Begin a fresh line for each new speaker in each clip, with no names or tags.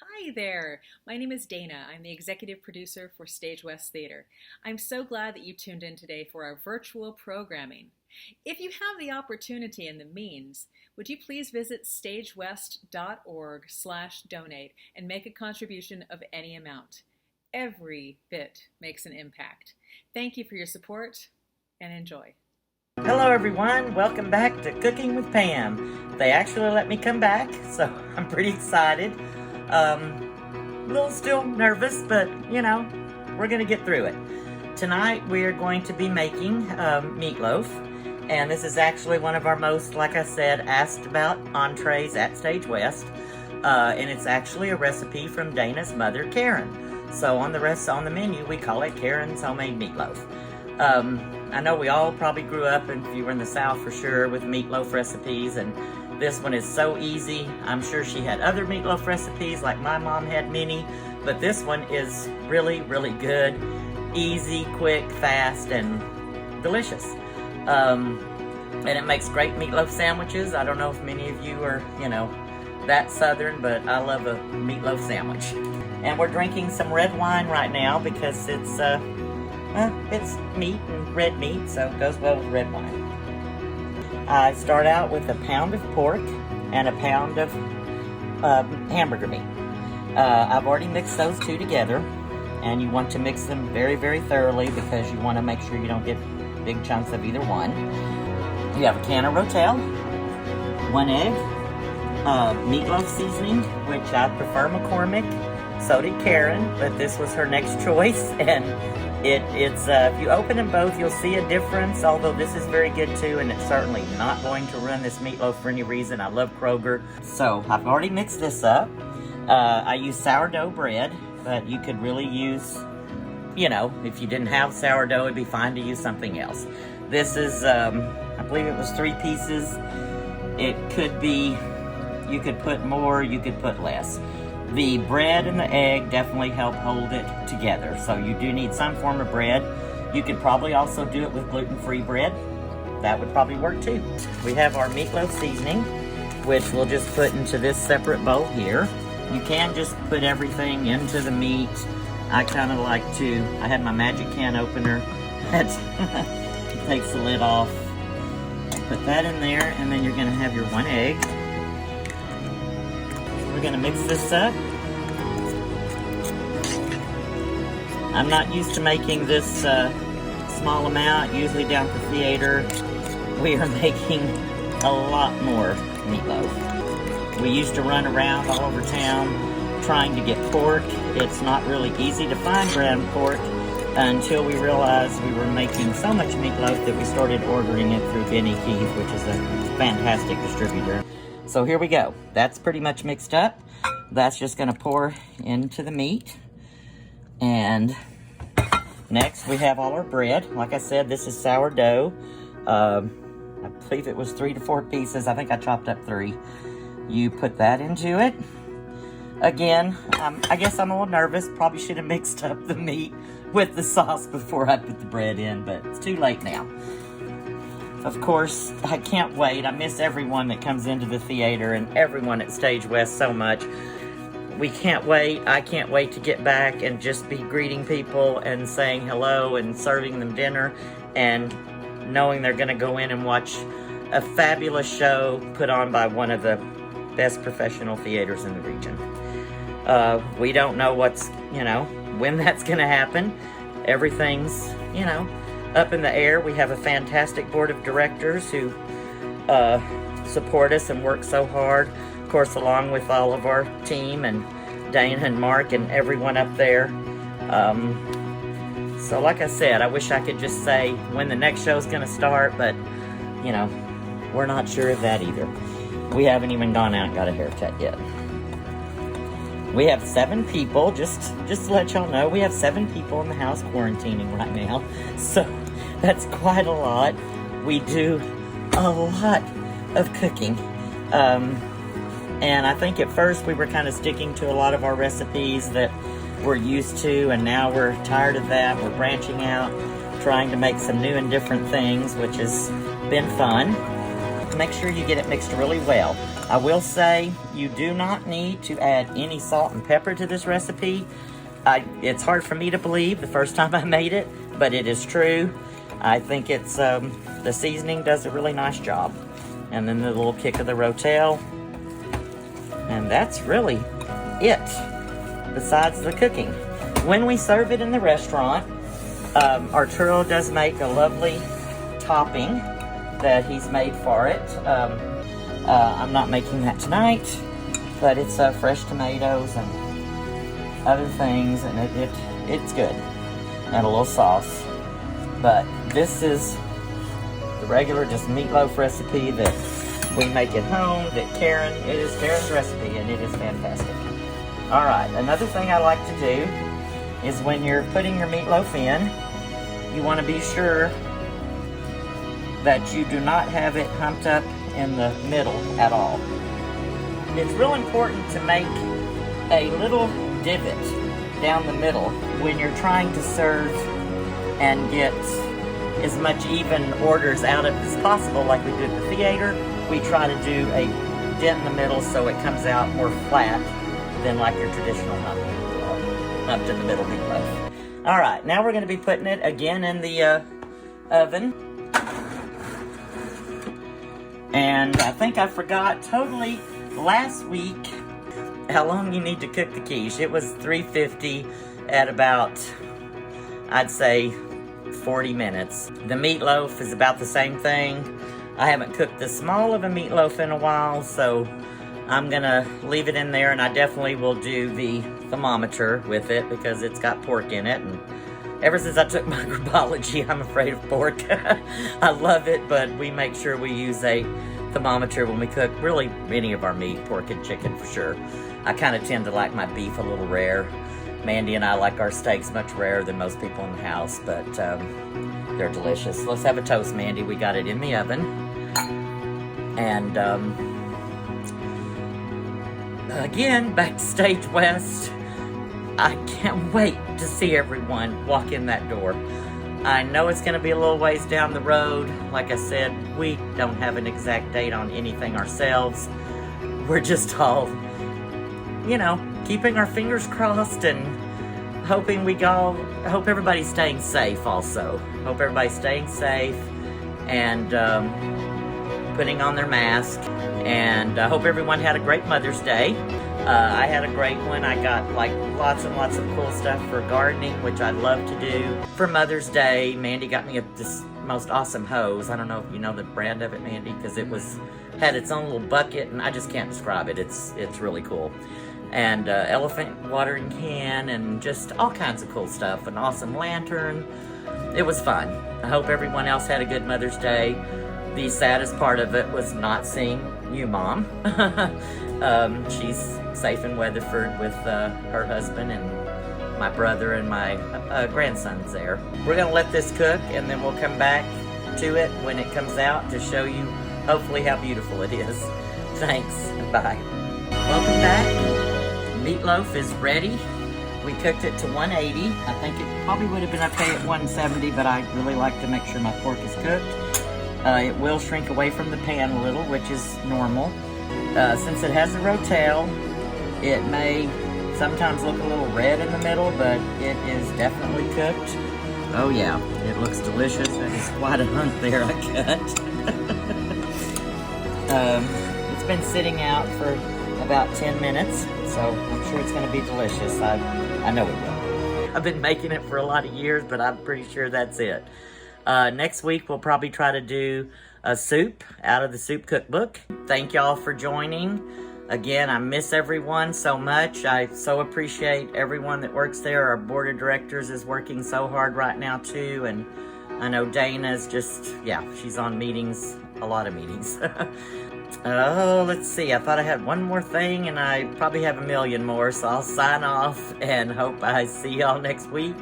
Hi there. My name is Dana. I'm the executive producer for Stage West Theater. I'm so glad that you tuned in today for our virtual programming. If you have the opportunity and the means, would you please visit stagewest.org/donate and make a contribution of any amount? Every bit makes an impact. Thank you for your support and enjoy.
Hello everyone, welcome back to Cooking with Pam. They actually let me come back, so I'm pretty excited. A little still nervous, but we're gonna get through it. Tonight we are going to be making meatloaf, and this is actually one of our most, like I said, asked about entrees at Stage West. And it's actually a recipe from Dana's mother, Karen. So on the menu we call it Karen's Homemade Meatloaf. I know we all probably grew up, and if you were in the South for sure, with meatloaf recipes, and this one is so easy. I'm sure she had other meatloaf recipes, like my mom had many, but this one is really, really good, easy, quick, fast, and delicious. And it makes great meatloaf sandwiches. I don't know if many of you are, that Southern, but I love a meatloaf sandwich. And we're drinking some red wine right now because it's meat and red meat, so it goes well with red wine. I start out with a pound of pork and a pound of hamburger meat. I've already mixed those two together, and you want to mix them very, very thoroughly because you want to make sure you don't get big chunks of either one. You have a can of Rotel, 1 egg, Meatloaf Seasoning, which I prefer McCormick. So did Karen, but this was her next choice, and it's if you open them both, you'll see a difference, although this is very good too, and it's certainly not going to ruin this meatloaf for any reason. I love Kroger. So I've already mixed this up. I use sourdough bread, but you could really use, if you didn't have sourdough, it'd be fine to use something else. This is, I believe it was 3 pieces. It could be, you could put more, you could put less. The bread and the egg definitely help hold it together, so you do need some form of bread. You could probably also do it with gluten-free bread. That would probably work too. We have our meatloaf seasoning, which we'll just put into this separate bowl here. You can just put everything into the meat. I kind of like to, I had my magic can opener that takes the lid off. Put that in there, and then you're gonna have your 1 egg. We're gonna mix this up. I'm not used to making this small amount. Usually down at the theater, we are making a lot more meatloaf. We used to run around all over town trying to get pork. It's not really easy to find ground pork until we realized we were making so much meatloaf that we started ordering it through Benny Keith, which is a fantastic distributor. So here we go. That's pretty much mixed up. That's just gonna pour into the meat. And next we have all our bread. Like I said, this is sourdough. I believe it was 3 to 4 pieces. I think I chopped up 3. You put that into it. Again, I guess I'm a little nervous. Probably should have mixed up the meat with the sauce before I put the bread in, but it's too late now. Of course, I can't wait. I miss everyone that comes into the theater and everyone at Stage West so much. We can't wait. I can't wait to get back and just be greeting people and saying hello and serving them dinner and knowing they're going to go in and watch a fabulous show put on by one of the best professional theaters in the region. We don't know what's, when that's going to happen. Everything's, up in the air. We have a fantastic board of directors who support us and work so hard, of course, along with all of our team and Dana and Mark and everyone up there. So like I said, I wish I could just say when the next show's gonna start, but we're not sure of that either. We haven't even gone out and got a haircut yet. We have 7 people, just to let y'all know, we have 7 people in the house quarantining right now. So that's quite a lot. We do a lot of cooking. And I think at first we were kind of sticking to a lot of our recipes that we're used to, and now we're tired of that. We're branching out, trying to make some new and different things, which has been fun. make sure you get it mixed really well. I will say you do not need to add any salt and pepper to this recipe. It's hard for me to believe the first time I made it, but it is true. I think it's the seasoning does a really nice job. And then the little kick of the Rotel. And that's really it, besides the cooking. When we serve it in the restaurant, Arturo does make a lovely topping that he's made for it. I'm not making that tonight, but it's fresh tomatoes and other things, and it's good. And a little sauce. But this is the regular just meatloaf recipe that we make at home, it is Karen's recipe, and it is fantastic. All right, another thing I like to do is when you're putting your meatloaf in, you want to be sure that you do not have it humped up in the middle at all. It's real important to make a little divot down the middle when you're trying to serve and get as much even orders out of it as possible. Like we do at the theater, we try to do a dent in the middle so it comes out more flat than like your traditional humped in the middle meatloaf. All right, now we're going to be putting it again in the oven. And I think I forgot totally last week how long you need to cook the quiche. It was 350 at about, I'd say, 40 minutes. The meatloaf is about the same thing. I haven't cooked the small of a meatloaf in a while, so I'm gonna leave it in there, and I definitely will do the thermometer with it because it's got pork in it. And ever since I took microbiology, I'm afraid of pork. I love it, but we make sure we use a thermometer when we cook really any of our meat, pork and chicken for sure. I kind of tend to like my beef a little rare. Mandy and I like our steaks much rarer than most people in the house, but they're delicious. Let's have a toast, Mandy. We got it in the oven. And again, back to Stage West. I can't wait to see everyone walk in that door. I know it's going to be a little ways down the road. Like I said, we don't have an exact date on anything ourselves. We're just all, you know, keeping our fingers crossed and hoping hope everybody's staying safe also. Hope everybody's staying safe and putting on their mask. And I hope everyone had a great Mother's Day. I had a great one. I got like lots and lots of cool stuff for gardening, which I love to do. For Mother's Day, Mandy got me this most awesome hose. I don't know if you know the brand of it, Mandy, because it had its own little bucket, and I just can't describe it. It's really cool. And elephant watering can, and just all kinds of cool stuff. An awesome lantern. It was fun. I hope everyone else had a good Mother's Day. The saddest part of it was not seeing you, Mom. She's safe in Weatherford with her husband and my brother and my grandson's there. We're gonna let this cook, and then we'll come back to it when it comes out to show you hopefully how beautiful it is. Thanks, bye. Welcome back. Meatloaf is ready. We cooked it to 180. I think it probably would have been okay at 170, but I really like to make sure my pork is cooked. It will shrink away from the pan a little, which is normal. Since it has a Rotel, it may sometimes look a little red in the middle, but it is definitely cooked. Oh yeah, it looks delicious. That is quite a hunk there I cut. It's been sitting out for about 10 minutes, so I'm sure it's going to be delicious. I know it will. I've been making it for a lot of years, but I'm pretty sure that's it. Next week, we'll probably try to do a soup out of the soup cookbook. Thank y'all for joining. Again, I miss everyone so much. I so appreciate everyone that works there. Our board of directors is working so hard right now too. And I know Dana's just, yeah, she's on meetings, a lot of meetings. Oh, let's see. I thought I had one more thing, and I probably have a million more. So I'll sign off and hope I see y'all next week.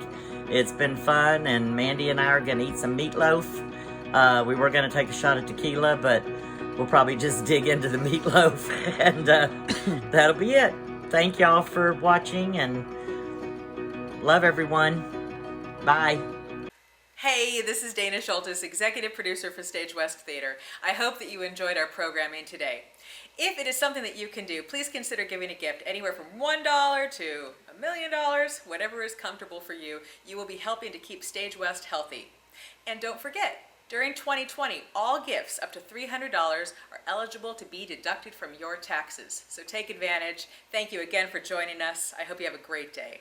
It's been fun, and Mandy and I are going to eat some meatloaf. We were going to take a shot of tequila, but we'll probably just dig into the meatloaf, and that'll be it. Thank y'all for watching, and love everyone. Bye.
Hey, this is Dana Schultes, executive producer for Stage West Theater. I hope that you enjoyed our programming today. If it is something that you can do, please consider giving a gift anywhere from $1 to $1 million, whatever is comfortable for you. You will be helping to keep Stage West healthy. And don't forget, during 2020, all gifts up to $300 are eligible to be deducted from your taxes. So take advantage. Thank you again for joining us. I hope you have a great day.